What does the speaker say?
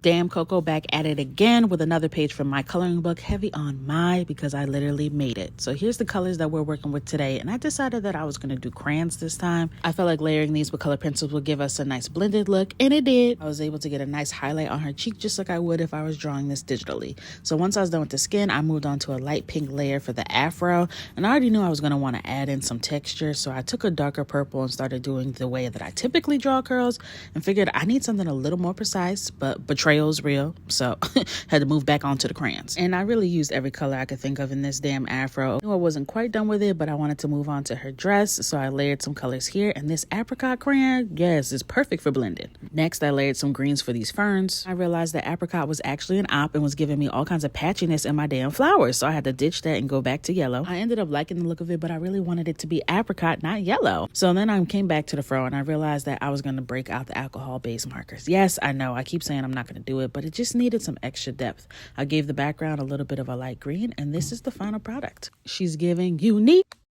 Damn Coco back at it again with another page from my coloring book, heavy on my, because I literally made it. So here's the colors that we're working with today, and I decided that I was going to do crayons this time. I felt like layering these with color pencils would give us a nice blended look, and it did. I was able to get a nice highlight on her cheek just like I would if I was drawing this digitally. So once I was done with the skin, I moved on to a light pink layer for the afro, and I already knew I was going to want to add in some texture, so I took a darker purple and started doing the way that I typically draw curls and figured I need something a little more precise, but betrayal's real, so had to move back onto the crayons. And I really used every color I could think of in this damn afro. I knew I wasn't quite done with it, but I wanted to move on to her dress, so I layered some colors here, and this apricot crayon, yes, is perfect for blending. Next, I layered some greens for these ferns. I realized that apricot was actually an op and was giving me all kinds of patchiness in my damn flowers, so I had to ditch that and go back to yellow. I ended up liking the look of it, but I really wanted it to be apricot, not yellow. So then I came back to the fro and I realized that I was going to break out the alcohol-based markers. Yes, I know, I keep saying I'm not going to do it, but it just needed some extra depth. I gave the background a little bit of a light green, and this is the final product. She's giving unique.